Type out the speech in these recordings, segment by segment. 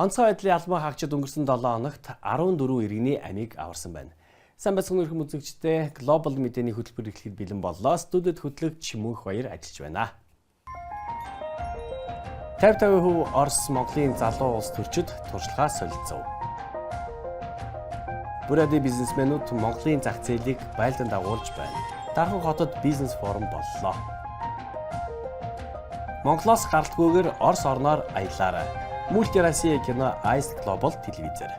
Онцгой байдлын албан хаагчид өнгөрсөн 7 хоногт 14 иргэний амийг аварсан байна. Сайн байцгааны өрхөн үзэгчдээ глобал мэдээний хөтөлбөр эхлэхэд бэлэн боллоо. Студид хөтлөгч Мөнх Баяр ажиллаж байна. 50% Орос Монголын залуу улс төрчид туршлагаа солилцов. Бүрээдийн бизнесмэнүүд Монголын зах зээлийг байлдан дагуулж байна. Дархан хотод бизнес форум боллоо. Монголоос гартгүйгээр Орос орноор аяллаарай. Мультирасия кино Ice Global телевизээр.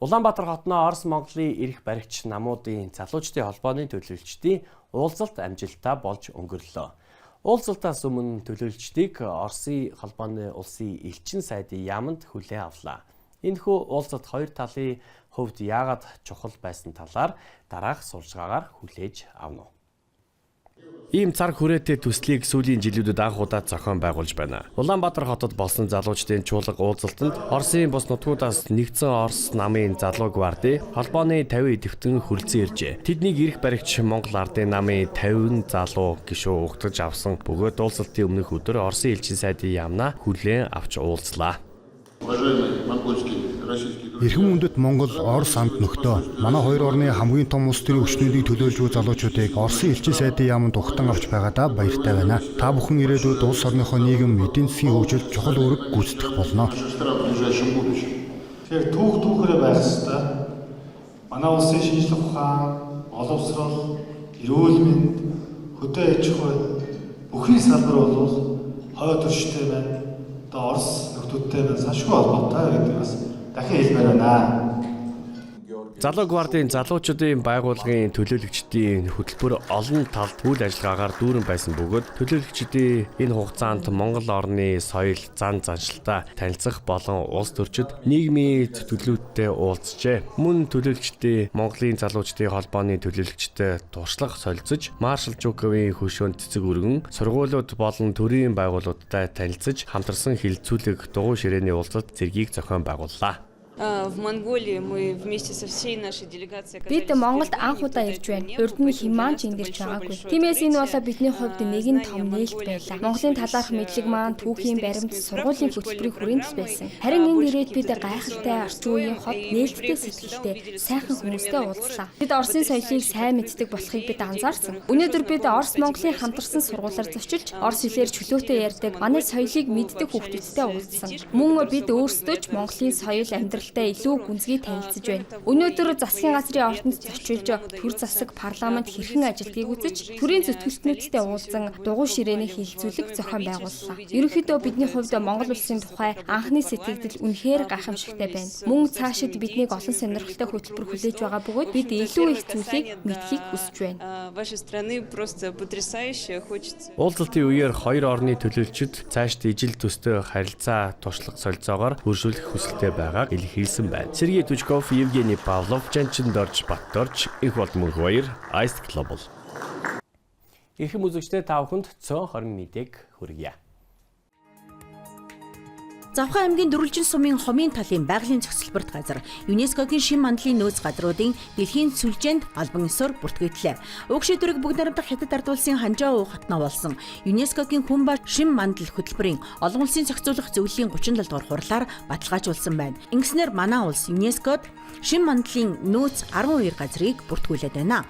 Улаанбаатар хотноо Орос Монголын эрх баригч намуудын залуучдын холбооны төлөөлөгчдийн уулзалт амжилттай болж өнгөрлөө. Уулзалтаас өмнө төлөөлөгчдийг Оросын холбооны улсын элчин сайдын яамд хүлээн авлаа. Энэхүү уулзалт хоёр талын хувьд яагаад чухал байсан талаар дараах сурчлагаар хүлээж авна. Ийм цар хүрээтэй төслийг сүүлийн жилүүдэд анх удаа зохион байгуулж байна. Улаанбаатар хотод болсон залуучдын чуулга уулзалтанд Оросын бус нутгуудаас нэгдсэн Орос намын залуу гварди холбооны 50 идэвхтэн хүрэлцэн иржээ. Тэднийг эрх баригч Монгол ардын намын 50 залуу гишүү угтаж авсан бөгөөд уулзалтын өмнөх өдөр Оросын элчин сайдын яамнаа хүлээн авч уулзлаа. Эрхэм үндэт Монгол, Орос хамт нөхдөө манай хоёр орны хамгийн том улс төрийн хүчнүүдийг төлөөлж буй залуучуудыг Оросын элчин сайдын яамд ухтан авч байгаадаа баяртай байна. Та бүхэн ирээдүйд улс орныхоо нийгэм эдийн засгийн хөгжилд чухал үүрэг гүйцэтгэх болно. Тэгэхээр түүхээрээ байх ёстой. Манай улсын шинжлэх ухаан, боловсрол, эрүүл мэнд, хөдөө аж ахуй бүхний салбар бол хойд төрштэй байна. Одоо Орос нөхдүүдтэй саншгүй холбоотой гэдэг бас дахин хэлмээр байна. Залуу гвардийн залуучуудын байгууллагын төлөөлөгчдийн хөтөлбөр олон талд үйл ажиллагаагаар дүүрэн байсан бөгөөд төлөөлөгчдийн энэ хугацаанд Монгол орны соёл, зан заншилтаа танилцах болон улс төрчид нийгмийн төлөвлөлтөд уулзжээ. Мөн төлөөлөгчдийн Монголын залуучдын холбооны төлөөлөгчтэй туршлага солилцож, Маршал Жуковын хөшөөнд цэцэг өргөн, сургуулиуд болон төрийн байгууллагуудтай танилцаж, хамтарсан хилцүүлэг дугуй ширээний уулзалт зэргийг зохион байгууллаа. Бид Монголд анх удаа ирж байна. Урд нь химаан ч энд ирж байгаагүй. Тиймээс энэ бол бидний хувьд нэгэн том нээлт байлаа. Монголын талаарх мэдлэг маань түүхийн баримт, сургуулийн хөтөлбөрийн хүрээнд байсан. Харин энд ирээд бид гайхалтай орчин үеийн хот нээлттэй сэтгэлтэй сайхан хүмүүстэй уулзлаа. Бид Оросын соёлыг сайн мэддэг болохыг бид анзаарсан. Өнөөдөр бид Орос Монголын хамтарсан сургуулиар зочилж, Орос хэлээр чөлөөтэй ярьдаг манай соёлыг мэддэг хүүхдүүдтэй уулзсан. Мөн бид өөрсдөө ч Монголын соёл амьдрал илүү гүнзгий танилцж байна. Өнөөдөр засгийн газрын ордонд зочилж төр засаг парламент хэрхэн ажилтгийг үзэж, төрийн зөвтгөлтнүүдтэй уулзан дугуй ширээний хилцүүлэг зохион байгууллаа. Ерөнхийдөө бидний хувьд Монгол улсын тухай анхны сэтгэгдэл үнэхээр гайхамшигтай байна. Мөн цаашид биднийг олон сонирхолтой хөтөлбөр хүлээж байгаа бөгөөд бид илүү их зүйлийг мэдхийг хүсэж байна. Уулзалтын үеэр хоёр орны төлөөлчид цаашд ижил төстэй харилцаа туршлага солилцоогоор хөршүүлэх хүсэлтэй байгааг хэлсэн байна. Сергей Тучков, Евгений Павлов, Жанчин Дорж Батторч, их бол Мөнх Баяр, Ice Global. Эрхэм үзэгчдээ та бүхэнд цөөн хорин мэдээг хүргье. Завхан аймгийн Дөрвөлжин сумын Хомын талын байгалийн зохицолборт газар ЮНЕСКОгийн шин мандлын нөөц газруудын дэлхийн сүлжээнд албан ёсоор бүртгэгдлээ. Угши дүрэг бүгд найрамдах Хятад ард улсын Ханжаа уу хотноо болсон ЮНЕСКОгийн хүн ба шин мандал хөтөлбөрийн олон улсын зохицуулах зөвлөлийн 37 дугаар хурлаар баталгаажуулсан байна. Ингэснээр манай улс ЮНЕСКОд шин мандлын нөөц 12 газрыг бүртгүүлээд байна.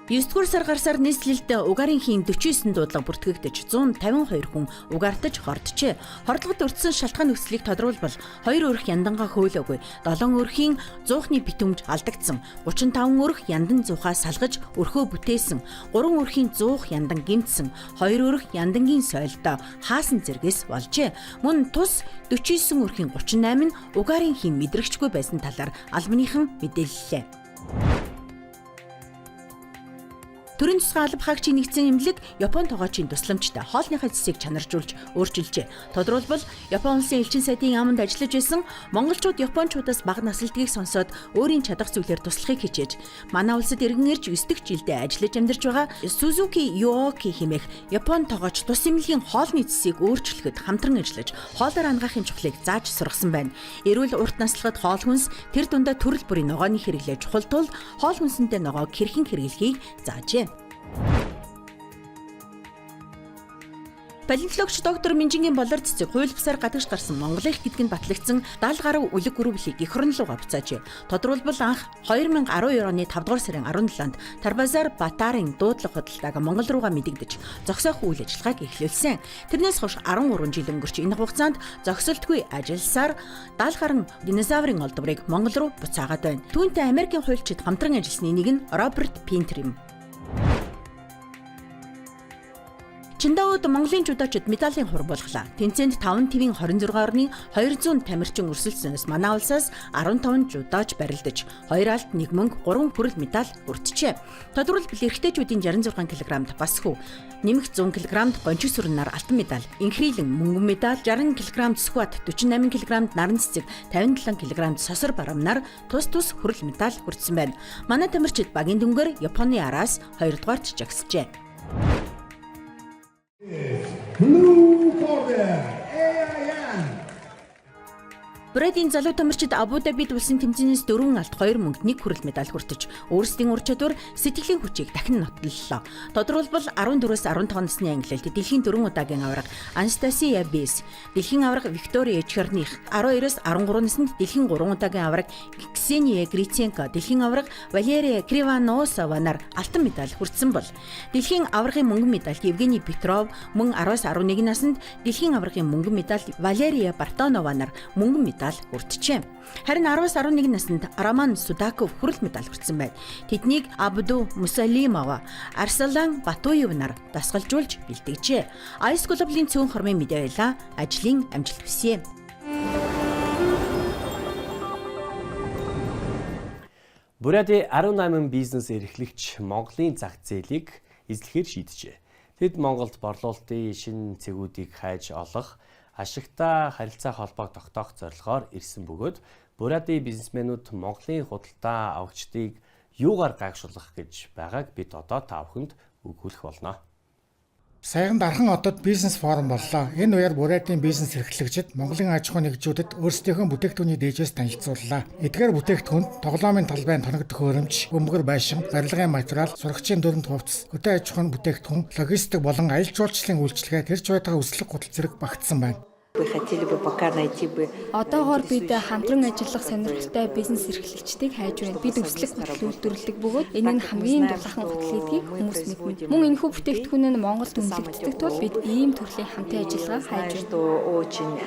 9-р сар гарсаар нийслэлд угаарынхийн 49 дуудлага бүртгэгдэж 152 хүн угаартаж хорджээ. Хордлогод өртсөн шалтгаан нөхцөлийг тодруулбал 2 өрх яндангаа хөөлөөгүй, 7 өрхийн зуухны битүүмж алдагдсан, 35 өрх яндан зуухаа салгаж өрхөө бүтээсэн, 3 өрхийн зуух яндан гэмтсэн, 2 өрх яндангийн соёлдоо хаасан зэргээс болжээ. Мөн тус 49 өрхийн 38 нь угаарынхийн мэдрэгчгүй байсан талаар албаныхан мэдээллээ. Төрийн тусгай алба хаагчийн нэгдсэн эмнэлэг Япон тогоочийн тусламжтай хоолныхаа цэсийг чанаржуулж өөрчилжээ. Тодорхойлбол Япон улсын элчин сайдын яамд ажиллаж байсан монголчууд японочдоос бага насалтгийг сонсоод өөрийн чадах зүйлээр туслахыг хичээж манай улсад иргэн ирж 9 дэх жилдээ ажиллаж амьдарч байгаа Сузуки Юоки хэмээх Япон тогооч тус эмнэлгийн хоолны цэсийг өөрчлөхөд хамтран ажиллаж хоолоор хангахын чухлыг зааж сургасан байна. Эрүүл урт наслахад хоол хүнс тэр дундаа төрөл бүрийн ногооны хэрэглээ чухал тул хоол хүнсэнтэй ногоог хэрхэн хэрэглэхийг заажээ. Палеонтологч доктор Минжингийн болор цэцэг хууль бусаар гадагш гарсан Монголын гэдгэнд батлагдсан 70 гаруй үлэг гөрөвлийг эх орн руу авцаажээ. Тодорхойлбол анх 2012 оны 5 дугаар сарын 17-нд Тарбазар Батарын дуудлага худалдааг Монгол руугаа мэдэгдэж зогсоох үйл ажиллагааг эхлүүлсэн. Тэрнээс хойш 13 жил өнгөрч энэ хугацаанд зогсолтгүй ажилласаар 70 гаруй динозаврын олдврыг Монгол руу буцаагаад байна. Түүнтэй Америкийн хуульчид хамтран ажилласны нэг нь Роберт Пинтер юм. Чиндаууд Монголын жудоочид медалийн хур болглаа. Тэнцээнд 5 твийн 26 орны 200 тамирчин өрсөлдсөнөөс манай улсаас 15 жудооч барилдаж 2 алт, 1 мөнгө, 3 хүрэл медаль хүртжээ. Тодорхойлбол эрэгтэйчүүдийн 66 кг-д бас хүү, нэмэгт 100 кг-д гончиг сүрнээр алтан медаль, инхрийлэн мөнгөн медаль, 60 кг скват, 48 кг-д наран цэцэг, 57 кг-д сосор барамнаар тус хүрэл медаль хүртсэн байна. Манай тамирчид багийн дүнгээр Японы араас 2 дугаарт жагсжээ. Blue corner, AIN. Брэдийн залуу тамирчид Абу Дабид улсын тэмцээнээс 4 алт, 2 мөнгө, 1 хүрэл медаль хүртэж, өөрсдийн ур чадвар, сэтгэлийн хүчийг дахин нотлоллоо. Тодорхойлбол 14-өөс 15 насны ангилалд дэлхийн 4 удаагийн аварга Анастасия Бис, дэлхийн аварга Виктория Черних, 12-оос 13 наснд дэлхийн 3 удаагийн аварга Ксения Гриценко, дэлхийн аварга Валерия Кривоносова-нар алтан медаль хүртсэн бол, дэлхийн аваргын мөнгөн медаль Евгений Петров мөн 10-оос 11 наснд дэлхийн аваргын мөнгөн медаль Валерия Бартонова-нар мөнгөн медаль хүртжээ. Харин 10-аас 11 наснд Роман Судаков хүрэл медаль хүртсэн байна. Тэднийг Абду Мусалимова, Арсалан Батуевнаар дасгалжуулж бэлтгэжээ. Ice Global-ийн цөөн хормын мэдээ байлаа. Ажлын амжилт хүсье. Буряди 18 бизнес эрхлэгч Монголын зах зээлийг эзлэхээр шийджээ. Тэд Монголд борлуулалтын шинэ цэгүүдийг хайж олох, ашигтай харилцаа холбоог тогтоох зорилгоор ирсэн бөгөөд Буряди бизнесмэнүүд Монголын худалдаа авагчдыг юугаар гайхшруулах гэж байгааг бид одоо та бүхэнд өгүүлэх болно. Саяхан Дархан хотод бизнес форум боллоо. Энэ үеэр Бурядийн бизнес эрхлэгчид Монголын аж ахуй нэгжүүдэд өөрсдийнхөө бүтээгдэхүүний дээжээс танилцууллаа. Эдгээр бүтээгдэхүүнд тоглоомын талбайн тоногдох хөрөмж, бөмбөр байшин, барилгын материал, сургачийн дүрэнд хувцас, хөдөө аж ахуйн бүтээгдэхүүн, логистик болон аялал жуулчлалын үйлчилгээ тэрж байдаг өслөг гутал зэрэг багтсан байна. Одоогоор бид хамтран ажиллах сонирхолтой бизнес эрхлэгчдийг хайж байна. Бид өслөг гутал үйлдвэрлэдэг бөгөөд энэ нь хамгийн дулаахан гутал гэдгийг хүмүүс мэднэ. Мөн энэхүү бүтээгдэхүүн нь Монголд үнэлэгддэг тул бид ийм төрлийн хамтын ажиллагаа хайж байна.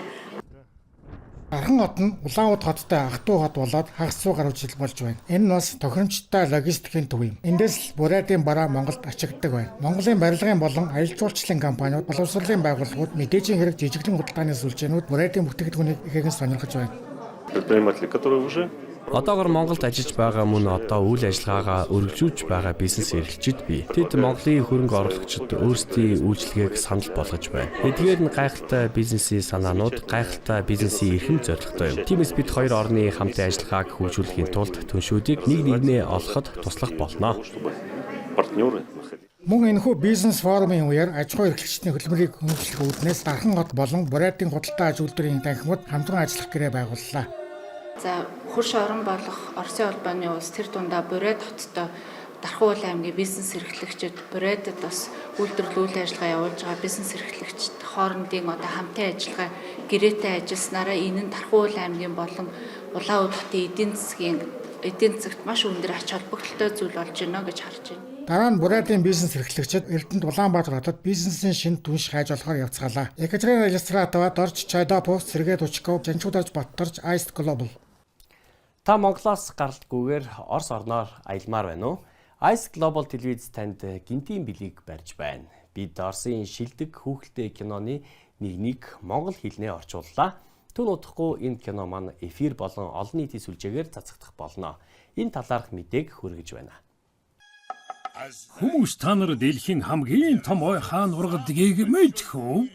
Дархан хот нь Улаанбаатар хоттой ах トゥ хот болоод хагас 100 гаруй жил болж байна. Энэ нь бас тохиромжтой логистикийн төв юм. Эндээс л Бурядийн бараа Монголд ачигддаг байна. Монголын барилгын болон аялал жуулчлалын компаниуд, боловсролын байгууллагууд, мэдээжийн хэрэг жижиглэн худалдааны сүлжээнүүд Бурядийн бүтээгдэхүүнийг ихээхэн сонирхож байна. Одоогоор Монголд ажиллаж байгаа мөн одоо үйл ажиллагаагаа өргөжүүлж байгаа бизнес эрхлэгчид бий. Тэд Монголын хөрөнгө оруулагчид өөрсдийн үйлчлэгээг санал болгож байна. Эдгээр нь гайхалтай бизнесийн санаанууд, гайхалтай бизнесийн эрхэм зорилготой юм. Тиймээс бид хоёр орны хамтын ажиллагааг хөгжүүлэхийн тулд түншүүдийг нэг нэгнээ олоход туслах болно. Мөн энэхүү бизнес форумын үеэр аж ахуй эрхлэгчдийн хөдөлмөрийг хөгжүүлэх үүднээс Дархан хот болон Бурядийн худалдаа аж үйлдвэрийн танхимууд хамтран ажиллах гэрээ байгууллаа. За хурш орон болох Оросын холбооны улс тэр дундаа Буряд хоттой Дархан аймгийн бизнес эрхлэгчид Бурядад бас үйлдвэрлэл үйл ажиллагаа явуулж байгаа бизнес эрхлэгчид хоорондын одоо хамтын ажиллагаа гэрээтэй ажилласнараа энэ нь Дархан аймгийн болон Улаанбаатар хотын эдийн засагт маш өндөр ач холбогдолтой зүйл болж байна гэж харж байна. Дараа нь Бурядийн бизнес эрхлэгчид Эрдэнэт Улаанбаатар хотод бизнесийн шинэ түнш хайж олохоор явцгаалаа. Екатерина Иллюстратова, Дорж Чайдапов, Сергей Тучков, Жанчударж Батторж, Ice Global. Та Монголоос гаралтгүйгээр Орос орноор аялмаар байна уу? Ice Global телевиз танд гинтийн билег барьж байна. Бид Оросын шилдэг хүүхэлдэйн киноны нэгнийг монгол хэлнээр орчууллаа. Түн удахгүй энэ кино маань эфир болон олон нийтийн сүлжээгээр цацагдах болно. Энэ талаарх мэдээг хүргэж байна. Хүмүүс та нар дэлхийн хамгийн том ой хаан ургадгийг мэдэх үү?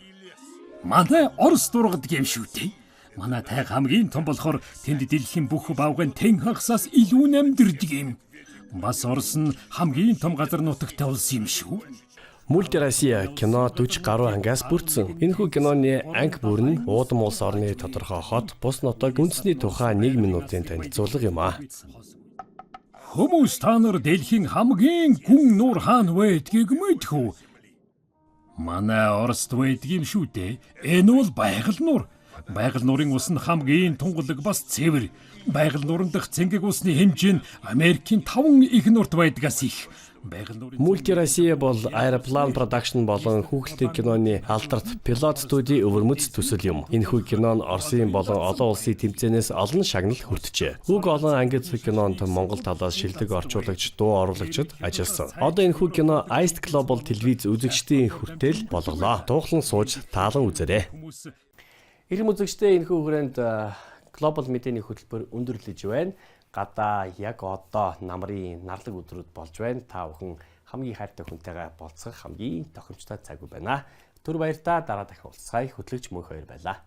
Манай Орос ургадаг юм шүү дээ. Манай тайг хамгийн том болохоор тэнд дэлхийн бүх бавгын тэн хагасаас илүү намдэрдэг юм. Бас Орос нь хамгийн том газар нутагтай улс юм шүү. Мультирасия кино 40 гаруй ангиас бүрдсэн. Энэхүү киноны анги бүр нь уудам улс орны тодорхой хот, бус нутаг, үндэсний тухай 1 минутын танилцуулга юм аа. Хүмүүс та нар дэлхийн хамгийн гүн нуур хаан байдгийг мэдэх үү? Манай Оросд байдаг юм шүү дээ. Энэ бол байгаль нуур. Байгаль нуурын ус нь хамгийн тунгалаг бас цэвэр. Байгаль нуурын дах цэнгэг усны хэмжээ нь Америкийн 5 их нурт байдгаас их. Multi Россия бол Aeroplan Production болон хүүхэлдэйн киноны алдарт пилот студийн өвөрмөц төсөл юм. Энэхүү кино нь Оросын болон олон улсын тэмцээнээс олон шагнал хүртжээ. Уг олон ангид кинонд Монгол талаас шилдэг орчуулагч, дуу оруулагчид ажилласан. Одоо энэхүү кино Ice Global телевиз үзэгчдийн хүртэл болголоо. Дууглан сууж таалан үзээрэй. Иргэм үзэгчдээ энэхүү хүрээнд Global мэдээний хөтөлбөр өндөрлөж байна. Гадаа яг одоо намрын нарлаг өдрүүд болж байна. Та бүхэн хамгийн хайртай хүнтэйгээ болцох хамгийн тохиромжтой цаг үе байна. Түр баяртай дараа дахин уулзъя. Хөтлөгч Мөнх хоёр байлаа.